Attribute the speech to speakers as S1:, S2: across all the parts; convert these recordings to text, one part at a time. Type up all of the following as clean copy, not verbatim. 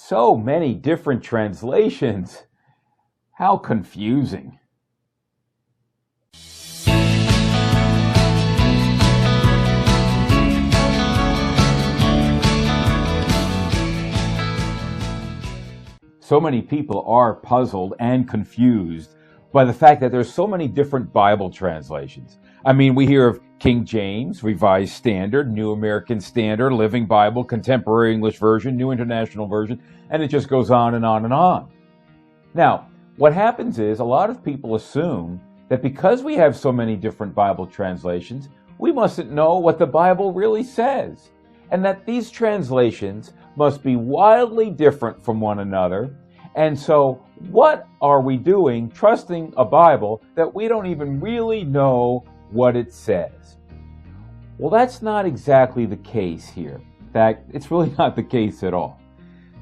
S1: So many different translations. How confusing. So many people are puzzled and confused by the fact that there's so many different Bible translations. I mean, we hear of King James, Revised Standard, New American Standard, Living Bible, Contemporary English Version, New International Version, and it just goes on and on and on. Now, what happens is a lot of people assume that because we have so many different Bible translations, we mustn't know what the Bible really says, and that these translations must be wildly different from one another. And so what are we doing trusting a Bible that we don't even really know what it says? Well, that's not exactly the case here. In fact, it's really not the case at all.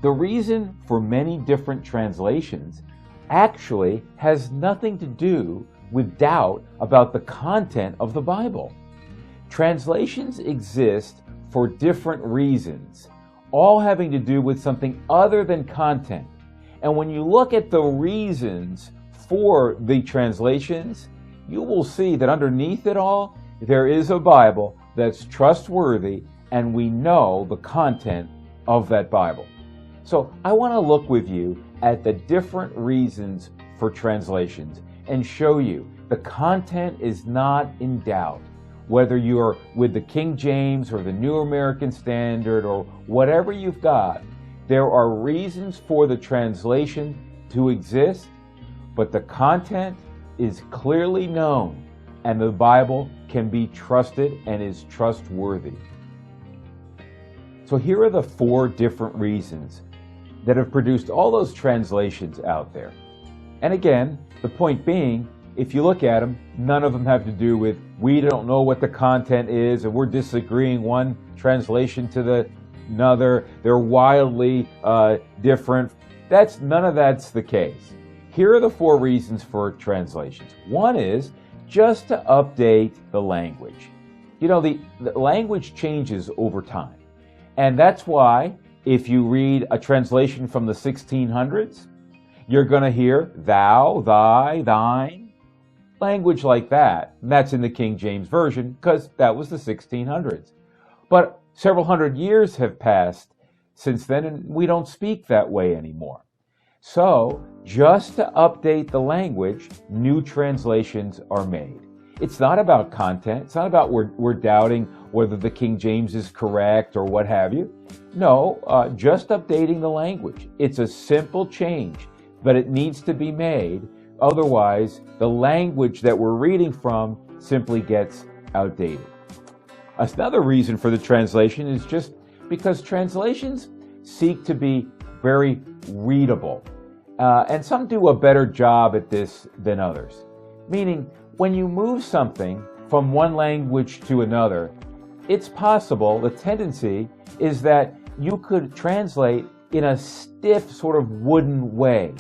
S1: The reason for many different translations actually has nothing to do with doubt about the content of the Bible. Translations exist for different reasons, all having to do with something other than content. And when you look at the reasons for the translations, you will see that underneath it all, there is a Bible that's trustworthy, and we know the content of that Bible. So I want to look with you at the different reasons for translations and show you the content is not in doubt. Whether you're with the King James or the New American Standard or whatever you've got, there are reasons for the translation to exist, but the content is clearly known, and the Bible can be trusted and is trustworthy. So here are the 4 different reasons that have produced all those translations out there. And again, the point being, if you look at them, none of them have to do with we don't know what the content is and we're disagreeing one translation to the another. They're wildly different. None of that's the case. Here are the 4 reasons for translations. One is just to update the language. You know, the language changes over time. And that's why if you read a translation from the 1600s, you're going to hear thou, thy, thine. Language like that. And that's in the King James Version because that was the 1600s. But several hundred years have passed since then, and we don't speak that way anymore. So, just to update the language, new translations are made. It's not about content. It's not about we're doubting whether the King James is correct or what have you. No, just updating the language. It's a simple change, but it needs to be made. Otherwise, the language that we're reading from simply gets outdated. Another reason for the translation is just because translations seek to be very readable. And some do a better job at this than others. Meaning, when you move something from one language to another, it's possible, the tendency is that you could translate in a stiff sort of wooden way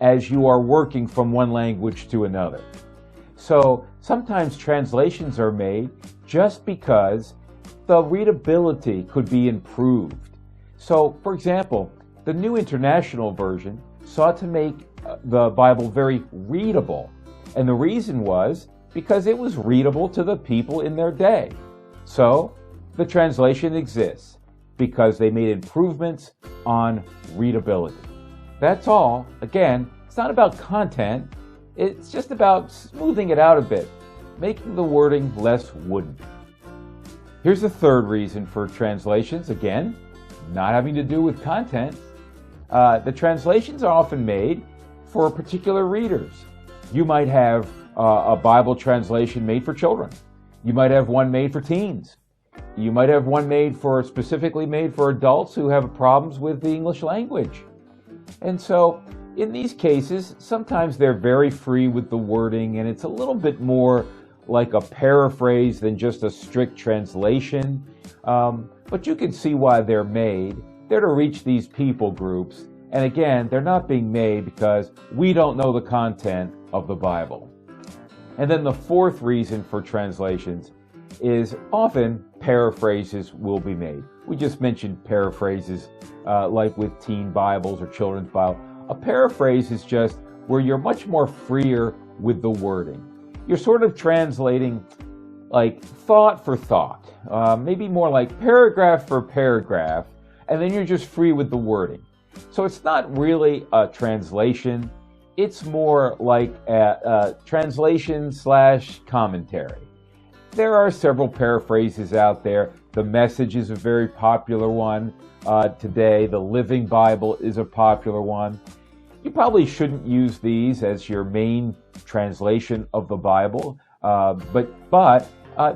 S1: as you are working from one language to another. So sometimes translations are made just because the readability could be improved. So, for example, the New International Version sought to make the Bible very readable. And the reason was because it was readable to the people in their day. So the translation exists because they made improvements on readability. That's all. Again, it's not about content. It's just about smoothing it out a bit, making the wording less wooden. Here's the 3rd reason for translations. Again, not having to do with content. The translations are often made for particular readers. You might have a Bible translation made for children. You might have one made for teens. You might have one specifically made for adults who have problems with the English language. And so, in these cases, sometimes they're very free with the wording, and it's a little bit more like a paraphrase than just a strict translation. But you can see why they're made. They're to reach these people groups. And again, they're not being made because we don't know the content of the Bible. And then the 4th reason for translations is often paraphrases will be made. We just mentioned paraphrases like with teen Bibles or children's Bible. A paraphrase is just where you're much more freer with the wording. You're sort of translating like thought for thought, maybe more like paragraph for paragraph, and then you're just free with the wording. So it's not really a translation. It's more like a translation / commentary. There are several paraphrases out there. The Message is a very popular one today. The Living Bible is a popular one. You probably shouldn't use these as your main translation of the Bible, but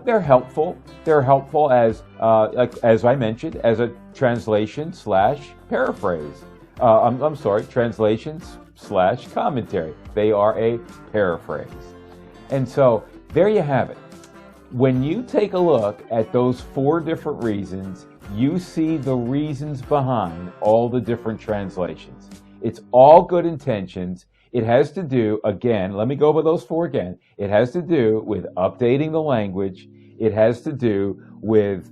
S1: they're helpful. They're helpful as I mentioned, as a translation / paraphrase. I'm sorry, translations / commentary. They are a paraphrase. And so there you have it. When you take a look at those 4 different reasons, you see the reasons behind all the different translations. It's all good intentions. It has to do, again, let me go over those 4 again. It has to do with updating the language. It has to do with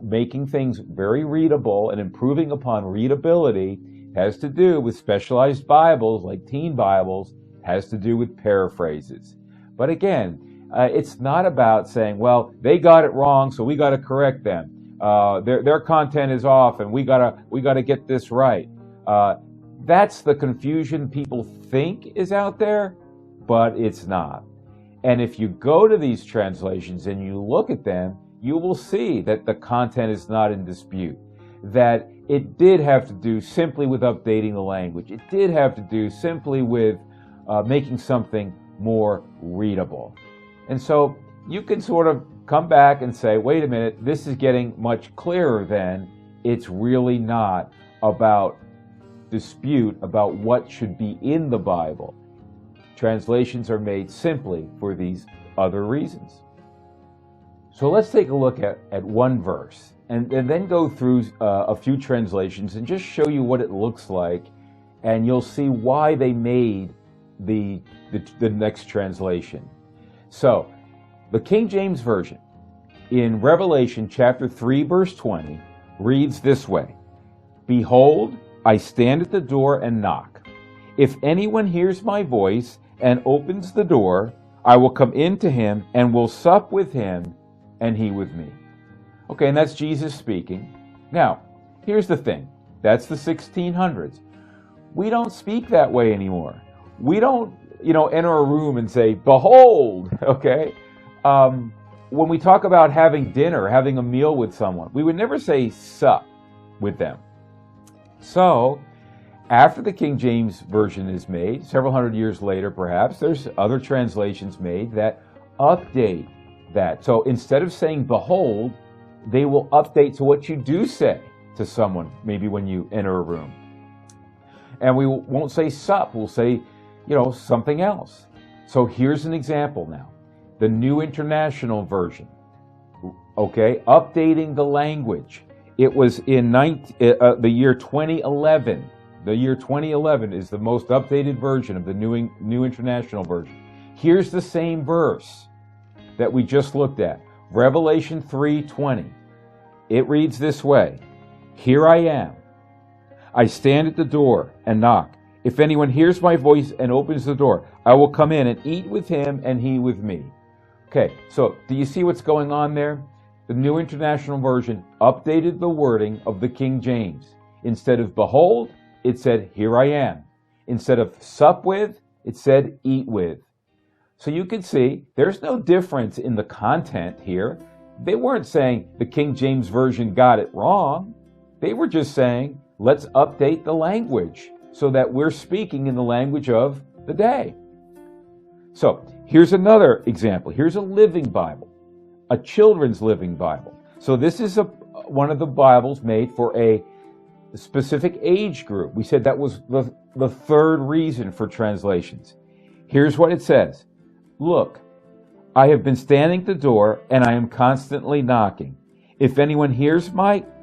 S1: making things very readable and improving upon readability. It has to do with specialized Bibles like teen Bibles. It has to do with paraphrases. But again, it's not about saying, well, they got it wrong, so we got to correct them. Their content is off, and we gotta get this right. That's the confusion people think is out there, but it's not. And if you go to these translations and you look at them, you will see that the content is not in dispute, that it did have to do simply with updating the language. It did have to do simply with making something more readable. And so you can sort of come back and say, wait a minute, this is getting much clearer then. It's really not about dispute about what should be in the Bible. Translations are made simply for these other reasons. So let's take a look at one verse and then go through a few translations and just show you what it looks like, and you'll see why they made the next translation. So, the King James Version in Revelation chapter 3 verse 20 reads this way: "Behold, I stand at the door and knock. If anyone hears my voice and opens the door, I will come in to him and will sup with him and he with me." Okay, and that's Jesus speaking. Now, here's the thing. That's the 1600s. We don't speak that way anymore. We don't, enter a room and say, "Behold," okay? When we talk about having dinner, having a meal with someone, we would never say sup with them. So, after the King James Version is made, several hundred years later perhaps, there's other translations made that update that. So instead of saying "behold," they will update to what you do say to someone, maybe when you enter a room. And we won't say sup, we'll say, something else. So here's an example now. The New International Version, okay, updating the language. It was in the year 2011. The year 2011 is the most updated version of the New International Version. Here's the same verse that we just looked at, Revelation 3:20. It reads this way: "Here I am. I stand at the door and knock. If anyone hears my voice and opens the door, I will come in and eat with him and he with me." Okay, so do you see what's going on there? The New International Version updated the wording of the King James. Instead of "behold," it said "here I am." Instead of "sup with," it said "eat with." So you can see there's no difference in the content here. They weren't saying the King James Version got it wrong. They were just saying, let's update the language so that we're speaking in the language of the day. So here's another example. Here's a Living Bible, a children's Living Bible. So this is one of the Bibles made for a specific age group. We said that was the third reason for translations. Here's what it says: "Look, I have been standing at the door and I am constantly knocking. If anyone hears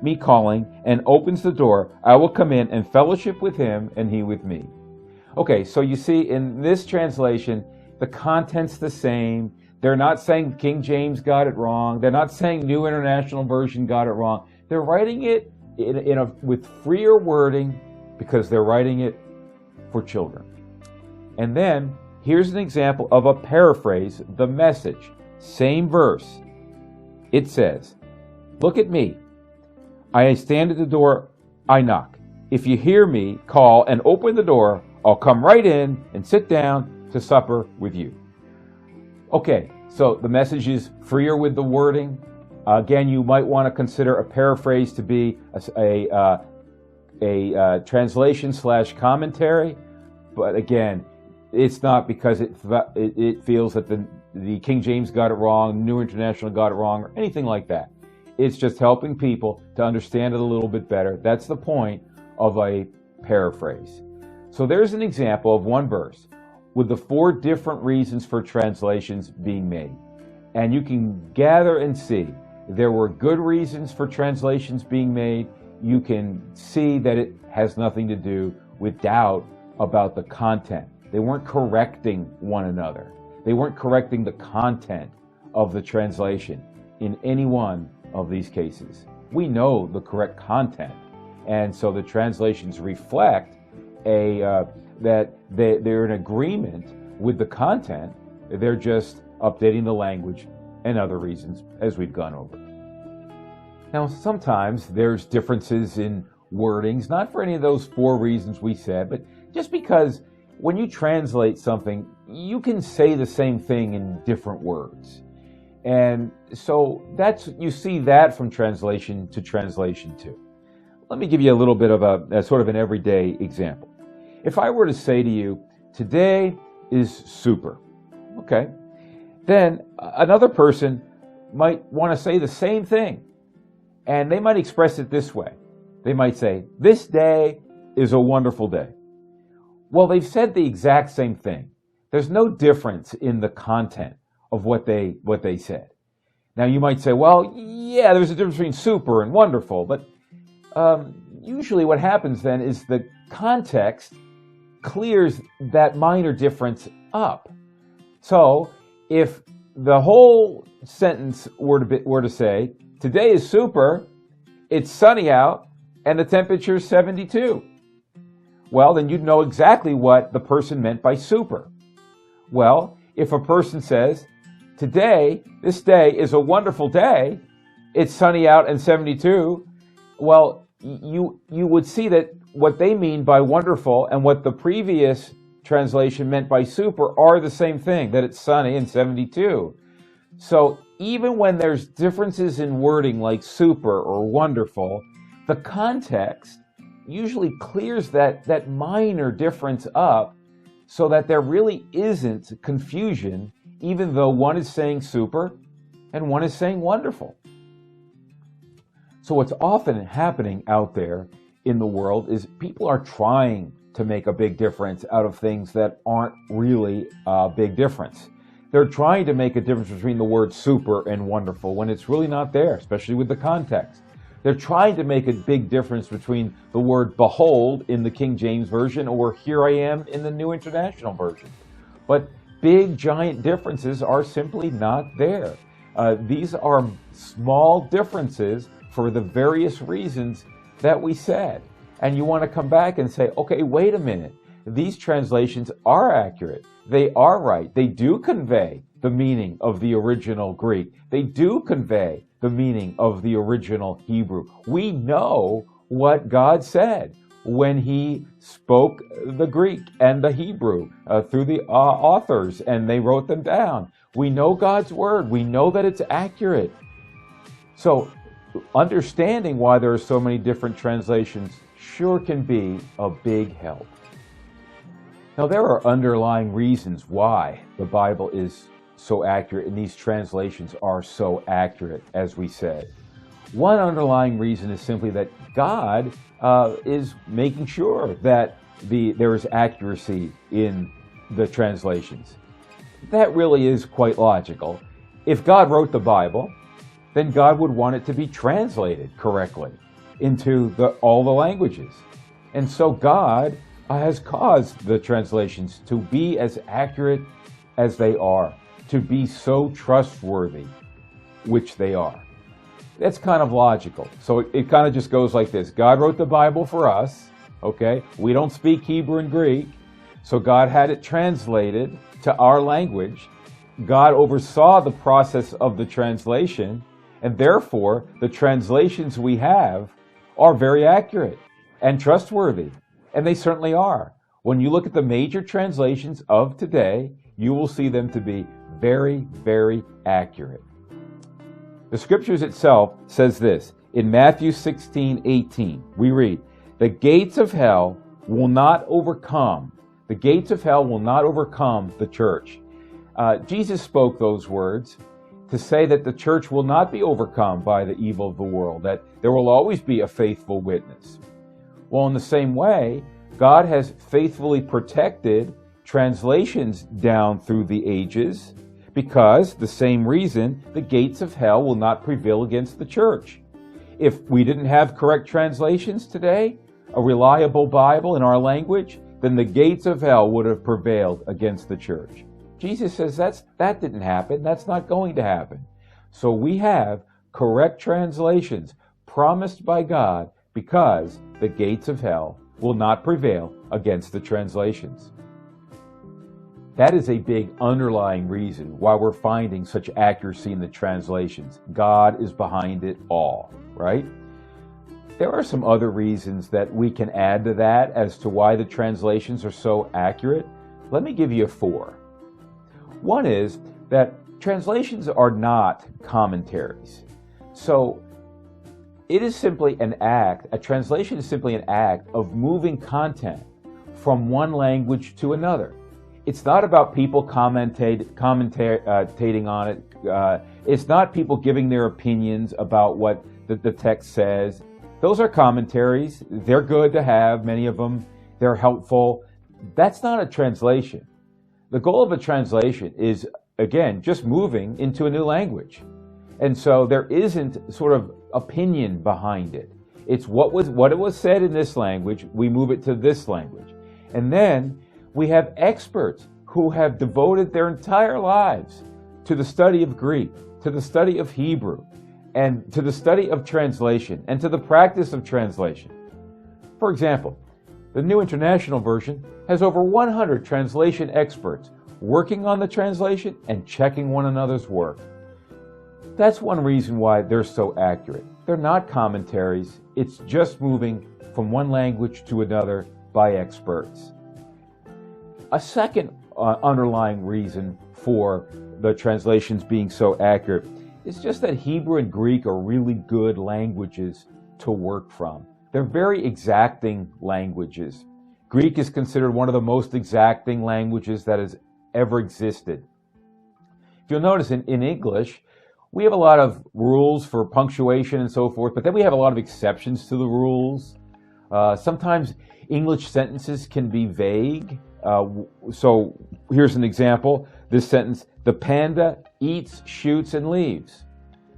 S1: me calling and opens the door, I will come in and fellowship with him and he with me." Okay, so you see in this translation, the content's the same, They're not saying King James got it wrong. They're not saying New International Version got it wrong. They're writing it with freer wording because they're writing it for children. And then here's an example of a paraphrase, the Message. Same verse. It says, "Look at me. I stand at the door, I knock. If you hear me call and open the door, I'll come right in and sit down to supper with you." Okay, so the Message is freer with the wording. Again, you might want to consider a paraphrase to be a translation / commentary, but again, it's not because it feels that the King James got it wrong, New International got it wrong, or anything like that. It's just helping people to understand it a little bit better. That's the point of a paraphrase. So there's an example of one verse with the 4 different reasons for translations being made. And you can gather and see there were good reasons for translations being made. You can see that it has nothing to do with doubt about the content. They weren't correcting one another. They weren't correcting the content of the translation in any one of these cases. We know the correct content, and so the translations reflect that they're in agreement with the content. They're just updating the language and other reasons, as we've gone over. Now, sometimes there's differences in wordings, not for any of those 4 reasons we said, but just because when you translate something, you can say the same thing in different words. And so you see that from translation to translation too. Let me give you a little bit of a sort of an everyday example. If I were to say to you, "Today is super," okay, then another person might want to say the same thing, and they might express it this way. They might say, "This day is a wonderful day." Well, they've said the exact same thing. There's no difference in the content of what they said. Now, you might say, "Well, yeah, there's a difference between super and wonderful," but usually what happens then is the context clears that minor difference up. So if the whole sentence were to say, "Today is super, it's sunny out, and the temperature is 72," well, then you'd know exactly what the person meant by super. Well, if a person says, this day is a wonderful day, it's sunny out and 72, well, you would see that what they mean by wonderful and what the previous translation meant by super are the same thing, that it's sunny and 72. So even when there's differences in wording like super or wonderful, the context usually clears that minor difference up so that there really isn't confusion, even though one is saying super and one is saying wonderful. So what's often happening out there in the world is people are trying to make a big difference out of things that aren't really a big difference. They're trying to make a difference between the word super and wonderful when it's really not there, especially with the context. They're trying to make a big difference between the word behold in the King James Version or here I am in the New International Version. But big, giant differences are simply not there. These are small differences for the various reasons that we said. And you want to come back and say, okay, wait a minute. These translations are accurate. They are right. They do convey the meaning of the original Greek. They do convey the meaning of the original Hebrew. We know what God said when he spoke the Greek and the Hebrew through the authors, and they wrote them down. We know God's word. We know that it's accurate. So understanding why there are so many different translations sure can be a big help. Now, there are underlying reasons why the Bible is so accurate and these translations are so accurate, as we said. One underlying reason is simply that God is making sure that there is accuracy in the translations. That really is quite logical. If God wrote the Bible, then God would want it to be translated correctly into all the languages. And so God has caused the translations to be as accurate as they are. to be so trustworthy, which they are. That's kind of logical. So it kind of just goes like this. God wrote the Bible for us, okay? We don't speak Hebrew and Greek, so God had it translated to our language. God oversaw the process of the translation, and therefore the translations we have are very accurate and trustworthy, and they certainly are. When you look at the major translations of today, you will see them to be very, very accurate. The scriptures itself says this. In Matthew 16:18, we read, "The gates of hell will not overcome. The gates of hell will not overcome the church." Jesus spoke those words to say that the church will not be overcome by the evil of the world, that there will always be a faithful witness. Well, in the same way, God has faithfully protected translations down through the ages, because the same reason the gates of hell will not prevail against the church. If we didn't have correct translations today, a reliable Bible in our language, then the gates of hell would have prevailed against the church. Jesus says that didn't happen. That's not going to happen. So we have correct translations promised by God because the gates of hell will not prevail against the translations. That is a big underlying reason why we're finding such accuracy in the translations. God is behind it all, right? There are some other reasons that we can add to that as to why the translations are so accurate. Let me give you 4. One is that translations are not commentaries. So it is simply an act, a translation is simply an act of moving content from one language to another. It's not about people commentating on it. It's not people giving their opinions about what the text says. Those are commentaries. They're good to have, many of them. They're helpful. That's not a translation. The goal of a translation is, again, just moving into a new language. And so there isn't sort of opinion behind it. It's what it was said in this language, we move it to this language. And then we have experts who have devoted their entire lives to the study of Greek, to the study of Hebrew, and to the study of translation, and to the practice of translation. For example, the New International Version has over 100 translation experts working on the translation and checking one another's work. That's one reason why they're so accurate. They're not commentaries. It's just moving from one language to another by experts. A second underlying reason for the translations being so accurate is just that Hebrew and Greek are really good languages to work from. They're very exacting languages. Greek is considered one of the most exacting languages that has ever existed. If you'll notice in English, we have a lot of rules for punctuation and so forth, but then we have a lot of exceptions to the rules. Sometimes English sentences can be vague. So here's an example. This sentence, the panda eats, shoots, and leaves.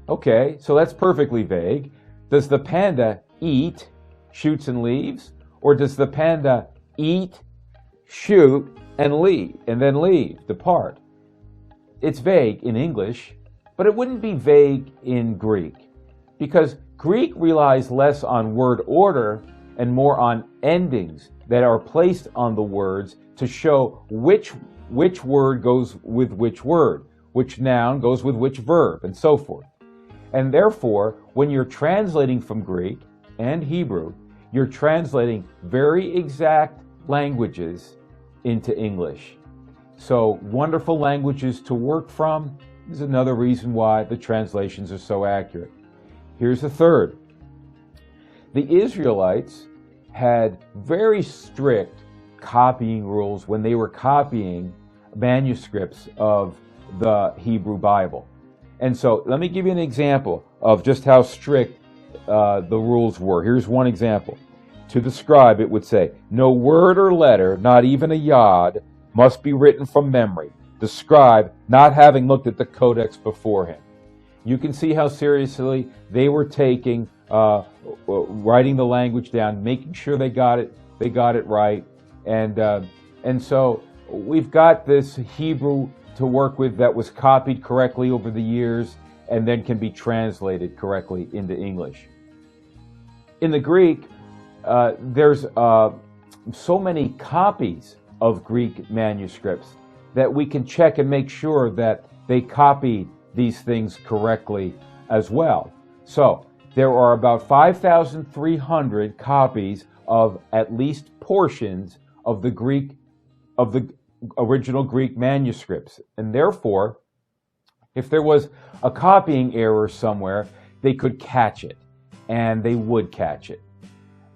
S1: Okay, so that's perfectly vague. Does the panda eat, shoots, and leaves? Or does the panda eat, shoot, and leave, and then leave, depart? It's vague in English, but it wouldn't be vague in Greek, because Greek relies less on word order and more on endings that are placed on the words to show which word goes with which word, which noun goes with which verb, and so forth. And therefore, when you're translating from Greek and Hebrew, you're translating very exact languages into English. So wonderful languages to work from is another reason why the translations are so accurate. Here's the third. The Israelites had very strict copying rules when they were copying manuscripts of the Hebrew Bible. And so let me give you an example of just how strict the rules were. Here's one example. To the scribe, it would say, no word or letter, not even a yod, must be written from memory, the scribe not having looked at the codex before him. You can see how seriously they were taking writing the language down, making sure they got it right. And so we've got this Hebrew to work with that was copied correctly over the years and then can be translated correctly into English. In the Greek, there's so many copies of Greek manuscripts that we can check and make sure that they copied these things correctly as well. So there are about 5,300 copies of at least portions of the original Greek manuscripts. And therefore, if there was a copying error somewhere, they could catch it, and they would catch it.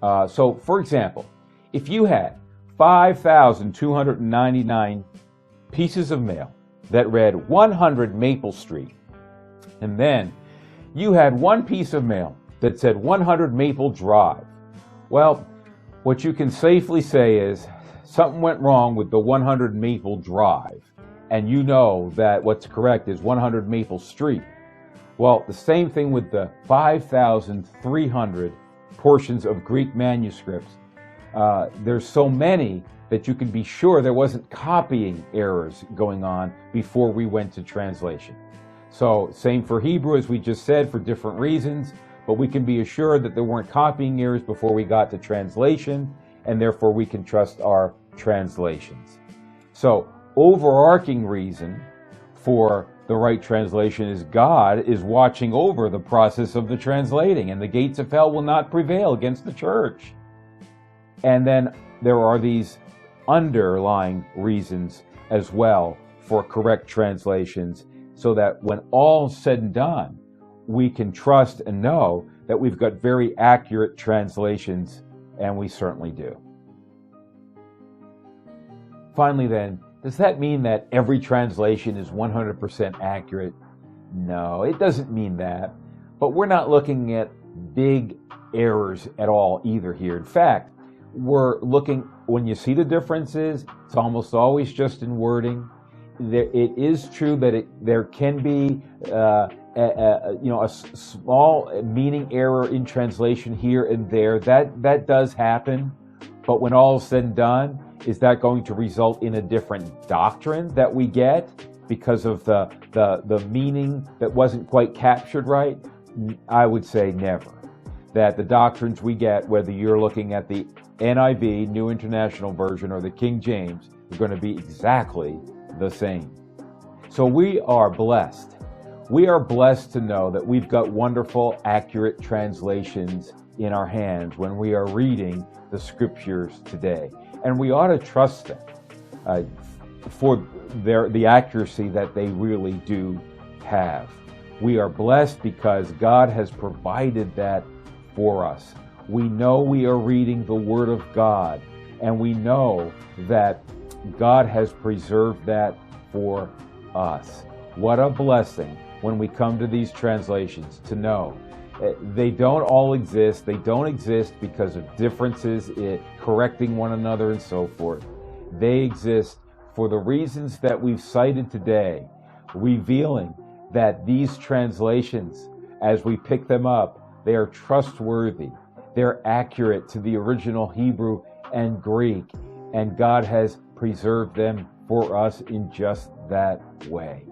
S1: So, for example, if you had 5,299 pieces of mail that read 100 Maple Street, and then you had one piece of mail that said 100 Maple Drive, well, what you can safely say is something went wrong with the 100 Maple Drive, and you know that what's correct is 100 Maple Street. Well, the same thing with the 5,300 portions of Greek manuscripts. There's so many that you can be sure there wasn't copying errors going on before we went to translation. So same for Hebrew, as we just said, for different reasons, but we can be assured that there weren't copying errors before we got to translation, and therefore we can trust our translations. So overarching reason for the right translation is God is watching over the process of the translating, and the gates of hell will not prevail against the church. And then there are these underlying reasons as well for correct translations, so that when all's said and done, we can trust and know that we've got very accurate translations, and we certainly do. Finally then, does that mean that every translation is 100% accurate? No, it doesn't mean that. But we're not looking at big errors at all either here. In fact, we're looking, when you see the differences, it's almost always just in wording. It is true that there can be a small meaning error in translation here and there. That does happen. But when all is said and done, is that going to result in a different doctrine that we get because of the meaning that wasn't quite captured right? I would say never. That the doctrines we get, whether you're looking at the NIV, New International Version, or the King James, are going to be exactly the same. So we are blessed. We are blessed to know that we've got wonderful, accurate translations in our hands when we are reading the scriptures today. And we ought to trust them for the accuracy that they really do have. We are blessed because God has provided that for us. We know we are reading the Word of God, and we know that God has preserved that for us. What a blessing when we come to these translations to know they don't all exist. They don't exist because of differences in correcting one another and so forth. They exist for the reasons that we've cited today, revealing that these translations, as we pick them up, they are trustworthy. They're accurate to the original Hebrew and Greek, and God has preserved them for us in just that way.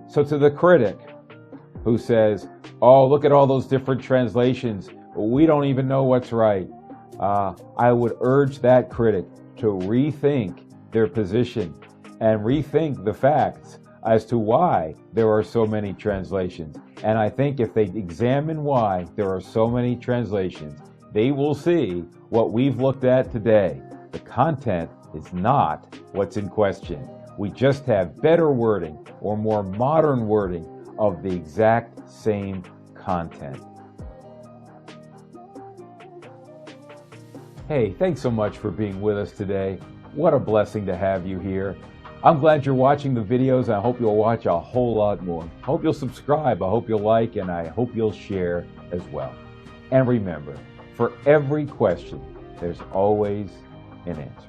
S1: So to the critic who says, oh, look at all those different translations, we don't even know what's right, I would urge that critic to rethink their position and rethink the facts as to why there are so many translations. And I think if they examine why there are so many translations, they will see what we've looked at today. The content is not what's in question. We just have better wording or more modern wording of the exact same content. Hey, thanks so much for being with us today. What a blessing to have you here. I'm glad you're watching the videos. I hope you'll watch a whole lot more. I hope you'll subscribe. I hope you'll like, and I hope you'll share as well. And remember, for every question, there's always an answer.